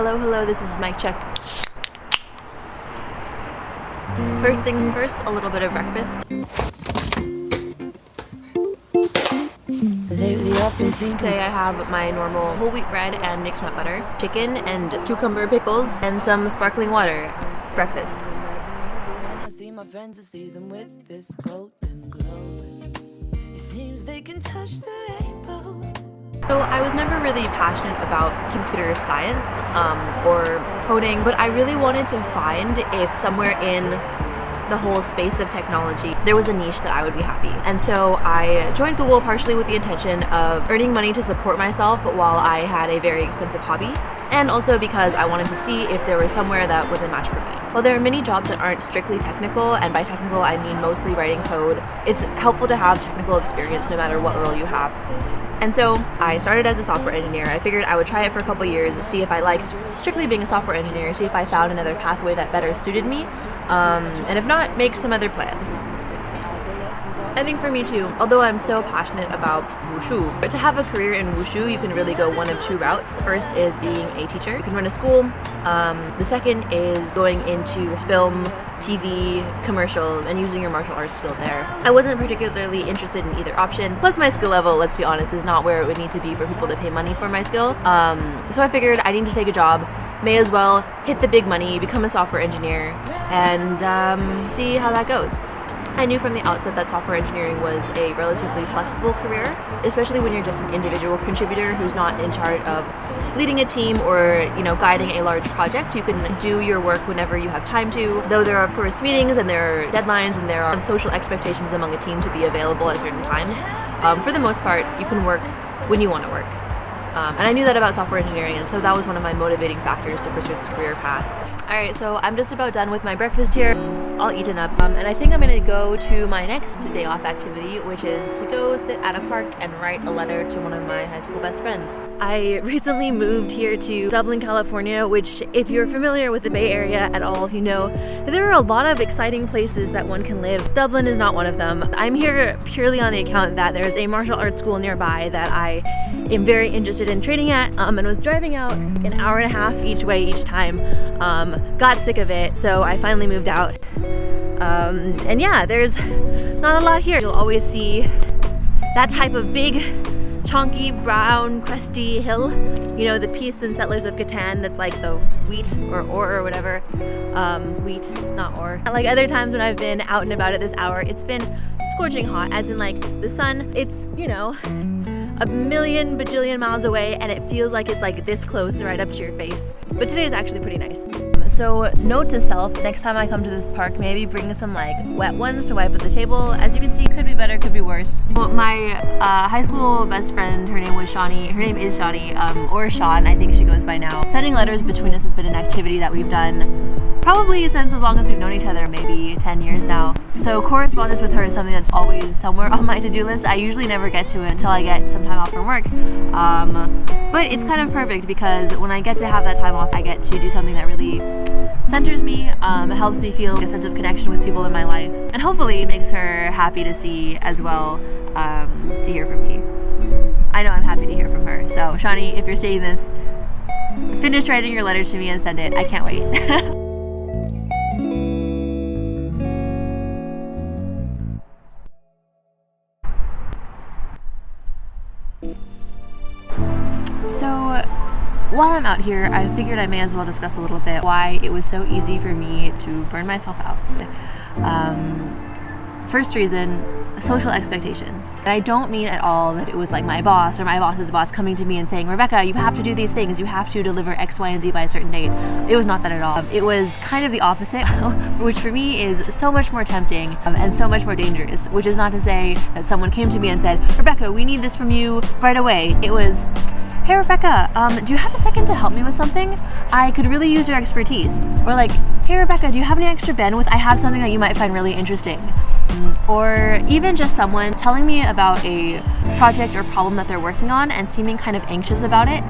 Hello, hello, this is mic check. First things first, a little bit of breakfast. Today I have my normal whole wheat bread and mixed nut butter, chicken and cucumber pickles, and some sparkling water. Breakfast. So I was never really passionate about computer science or coding, but I really wanted to find if somewhere in the whole space of technology there was a niche that I would be happy. And so I joined Google partially with the intention of earning money to support myself while I had a very expensive hobby, and also because I wanted to see if there was somewhere that was a match for me. While there are many jobs that aren't strictly technical, and by technical I mean mostly writing code, it's helpful to have technical experience no matter what role you have. And so I started as a software engineer. I figured I would try it for a couple years, see if I liked strictly being a software engineer, see if I found another pathway that better suited me, and if not, make some other plans. I think for me too, although I'm so passionate about wushu, but to have a career in wushu, you can really go one of two routes. First is being a teacher. You can run a school. The second is going into film, TV, commercial, and using your martial arts skill there. I wasn't particularly interested in either option. Plus my skill level, let's be honest, is not where it would need to be for people to pay money for my skill. So I figured I need to take a job, may as well hit the big money, become a software engineer, and see how that goes. I knew from the outset that software engineering was a relatively flexible career, especially when you're just an individual contributor who's not in charge of leading a team or, guiding a large project. You can do your work whenever you have time to, though there are of course meetings and there are deadlines and there are social expectations among a team to be available at certain times. For the most part, you can work when you want to work. And I knew that about software engineering, and so that was one of my motivating factors to pursue this career path. Alright, so I'm just about done with my breakfast here, all eaten up, and I think I'm going to go to my next day off activity, which is to go sit at a park and write a letter to one of my high school best friends. I recently moved here to Dublin, California, which if you're familiar with the Bay Area at all, you know there are a lot of exciting places that one can live. Dublin is not one of them. I'm here purely on the account that there's a martial arts school nearby that I am very interested in training at, and was driving out an hour and a half each way each time. Got sick of it, so I finally moved out. And yeah, there's not a lot here. You'll always see that type of big, chunky, brown, crusty hill. The piece in Settlers of Catan that's like the wheat or ore or whatever. Wheat, not ore. Like other times when I've been out and about at this hour, it's been scorching hot, as in like the sun, it's, a million bajillion miles away, and it feels like it's like this close right up to your face. But today is actually pretty nice. So note to self, next time I come to this park, maybe bring some like wet ones to wipe at the table. As you can see, could be better, could be worse. Well, my high school best friend, her name is Shawnee, or Sean, I think she goes by now. Sending letters between us has been an activity that we've done probably since as long as we've known each other, maybe 10 years now. So correspondence with her is something that's always somewhere on my to-do list. I usually never get to it until I get some time off from work. But it's kind of perfect because when I get to have that time off, I get to do something that really centers me, helps me feel a sense of connection with people in my life, and hopefully makes her happy to see as well, to hear from me. I know I'm happy to hear from her. So Shawnee, if you're seeing this, finish writing your letter to me and send it. I can't wait. So while I'm out here, I figured I may as well discuss a little bit why it was so easy for me to burn myself out. First reason, social expectation. And I don't mean at all that it was like my boss or my boss's boss coming to me and saying, Rebecca, you have to do these things, you have to deliver X, Y, and Z by a certain date. It was not that at all. It was kind of the opposite, which for me is so much more tempting and so much more dangerous, which is not to say that someone came to me and said, Rebecca, we need this from you right away. It was, hey Rebecca, do you have a second to help me with something? I could really use your expertise. Or like, hey Rebecca, do you have any extra bandwidth? I have something that you might find really interesting. Or even just someone telling me about a project or problem that they're working on and seeming kind of anxious about it.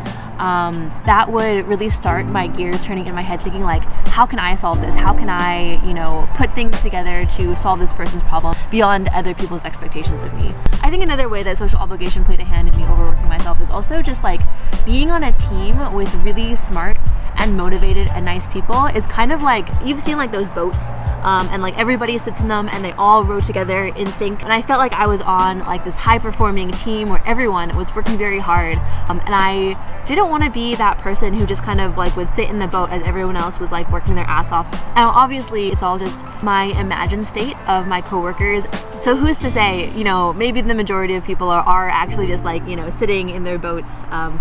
That would really start my gears turning in my head, thinking like, how can I solve this? How can I, put things together to solve this person's problem beyond other people's expectations of me? I think another way that social obligation played a hand in me overworking myself is also just like being on a team with really smart and motivated and nice people is kind of like, you've seen like those boats and like everybody sits in them and they all row together in sync, and I felt like I was on like this high performing team where everyone was working very hard, and I didn't want to be that person who just kind of like would sit in the boat as everyone else was like working their ass off. And obviously it's all just my imagined state of my coworkers, so who's to say, you know, maybe the majority of people are actually just like, you know, sitting in their boats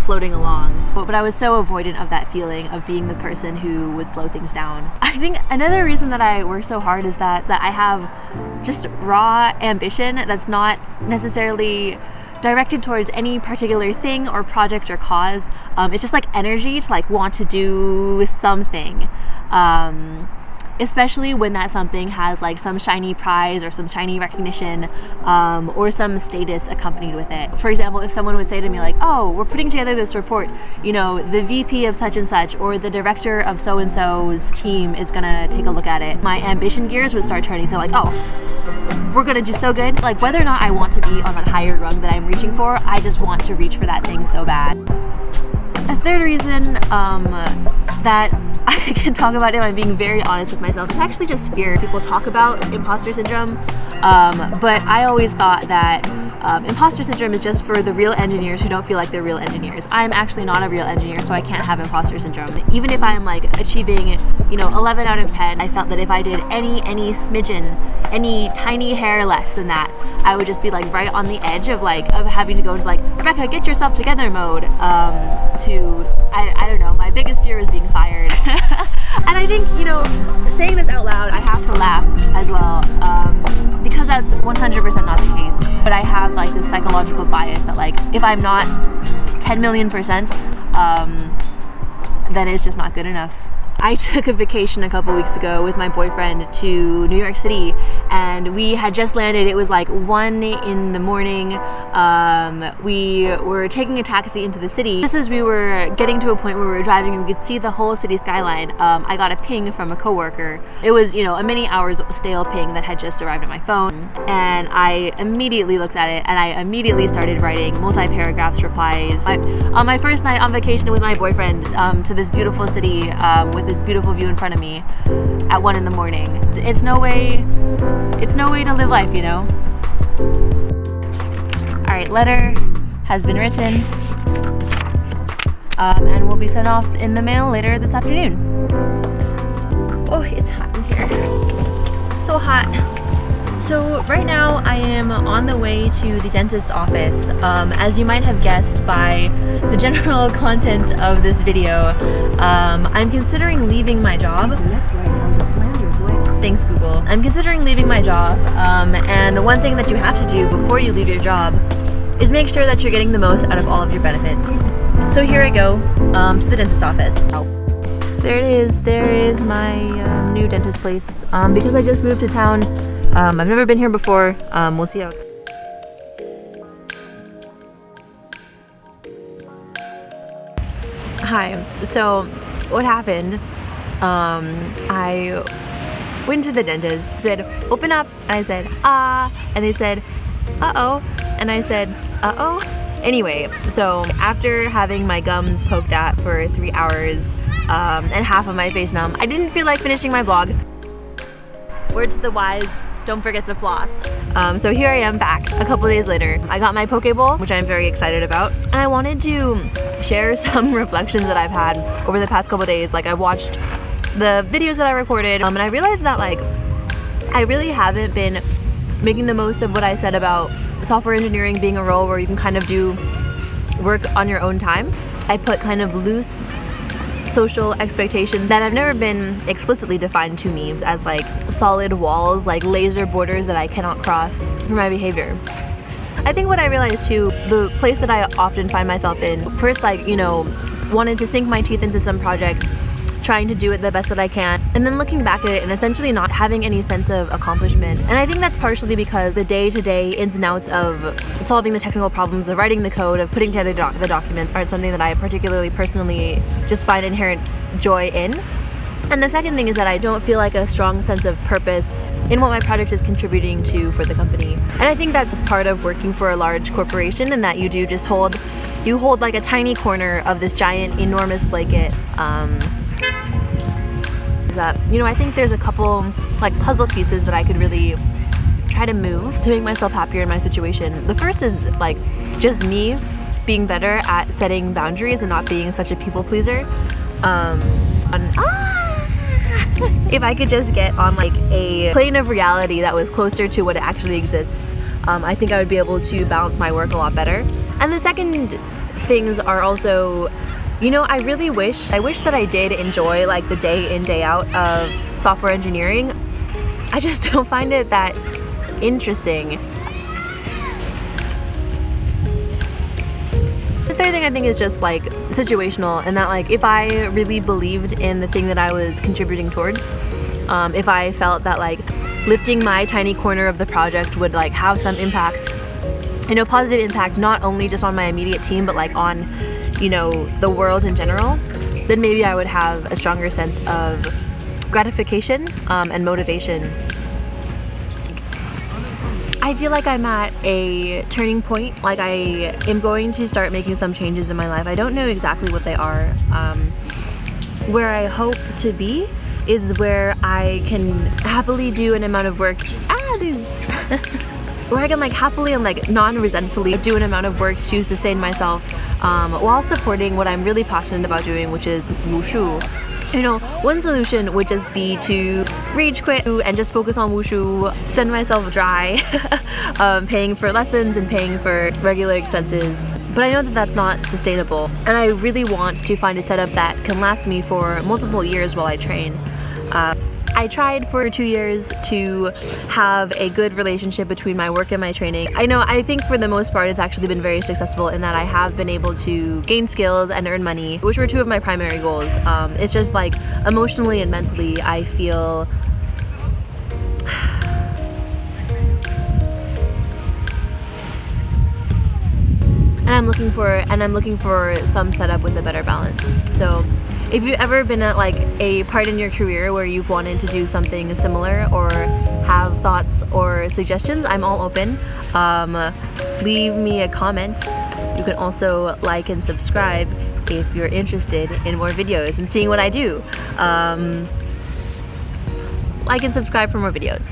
floating along. But I was so avoidant of that feeling of being the person who would slow things down. I think another reason that I work so hard is that I have just raw ambition that's not necessarily directed towards any particular thing or project or cause. It's just like energy to like want to do something. Especially when that something has like some shiny prize or some shiny recognition or some status accompanied with it. For example, if someone would say to me like, oh, we're putting together this report, you know, the VP of such and such or the director of so-and-so's team is gonna take a look at it, my ambition gears would start turning. So like, oh, we're gonna do so good. Like whether or not I want to be on that higher rung that I'm reaching for, I just want to reach for that thing so bad. A third reason that I can talk about if I'm being very honest with myself, it's actually just fear. People talk about imposter syndrome, but I always thought that imposter syndrome is just for the real engineers who don't feel like they're real engineers. I'm actually not a real engineer, so I can't have imposter syndrome. Even if I'm like achieving, you know, 11 out of 10, I felt that if I did any smidgen, any tiny hair less than that, I would just be like right on the edge of having to go into like, Rebecca, get yourself together mode, I don't know, my biggest fear is being fired. And I think, you know, saying this out loud, I have to laugh as well, because that's 100% not the case. But I have like this psychological bias that like, if I'm not 10 million %, then it's just not good enough. I took a vacation a couple weeks ago with my boyfriend to New York City, and we had just landed. It was like 1 in the morning. We were taking a taxi into the city. Just as we were getting to a point where we were driving and we could see the whole city skyline, I got a ping from a coworker. It was, you know, a many hours stale ping that had just arrived on my phone, and I immediately looked at it and I immediately started writing multi-paragraphs replies. On my first night on vacation with my boyfriend to this beautiful city with this beautiful view in front of me at 1 in the morning. It's no way to live life, you know? All right, letter has been written and will be sent off in the mail later this afternoon. Oh, it's hot in here. So hot. So right now I am on the way to the dentist's office. As you might have guessed by the general content of this video, I'm considering leaving my job. Thanks, Google. I'm considering leaving my job, and one thing that you have to do before you leave your job is make sure that you're getting the most out of all of your benefits. So here I go to the dentist office. There it is. There is my new dentist place. Because I just moved to town, I've never been here before. We'll see how. Hi. So what happened? I went to the dentist, said, open up, and I said, ah, and they said, uh-oh, and I said, uh-oh. Anyway, so after having my gums poked at for 3 hours and half of my face numb, I didn't feel like finishing my vlog. Word to the wise, don't forget to floss. So here I am back a couple days later. I got my poke bowl, which I'm very excited about, and I wanted to share some reflections that I've had over the past couple days. Like, I watched the videos that I recorded, and I realized that like I really haven't been making the most of what I said about software engineering being a role where you can kind of do work on your own time. I put kind of loose social expectations that have never been explicitly defined to me as like solid walls, like laser borders that I cannot cross for my behavior. I think what I realized too, the place that I often find myself in, first like, you know, wanted to sink my teeth into some project, trying to do it the best that I can, and then looking back at it and essentially not having any sense of accomplishment. And I think that's partially because the day-to-day ins and outs of solving the technical problems, of writing the code, of putting together the documents aren't something that I particularly personally just find inherent joy in. And the second thing is that I don't feel like a strong sense of purpose in what my project is contributing to for the company. And I think that's part of working for a large corporation, and that you do just hold like a tiny corner of this giant, enormous blanket. that, you know, I think there's a couple like puzzle pieces that I could really try to move to make myself happier in my situation. The first is like just me being better at setting boundaries and not being such a people pleaser. If I could just get on like a plane of reality that was closer to what actually exists, I think I would be able to balance my work a lot better. And the second things are also, you know, I wish that I did enjoy like the day in, day out of software engineering. I just don't find it that interesting. The third thing I think is just like situational, and that like if I really believed in the thing that I was contributing towards, if I felt that like lifting my tiny corner of the project would like have some impact, you know, positive impact, not only just on my immediate team, but like on, you know, the world in general, then maybe I would have a stronger sense of gratification and motivation. I feel like I'm at a turning point. Like I am going to start making some changes in my life. I don't know exactly what they are. Where I hope to be is where I can happily do an amount of work. Where I can like happily and like non-resentfully do an amount of work to sustain myself while supporting what I'm really passionate about doing, which is wushu. You know, one solution would just be to rage quit and just focus on wushu, spend myself dry, paying for lessons and paying for regular expenses. But I know that that's not sustainable, and I really want to find a setup that can last me for multiple years while I train. I tried for 2 years to have a good relationship between my work and my training. I think for the most part it's actually been very successful in that I have been able to gain skills and earn money, which were two of my primary goals. It's just like emotionally and mentally I feel and I'm looking for some setup with a better balance. So if you've ever been at like a part in your career where you've wanted to do something similar or have thoughts or suggestions, I'm all open. Leave me a comment. You can also like and subscribe if you're interested in more videos and seeing what I do. Like and subscribe for more videos.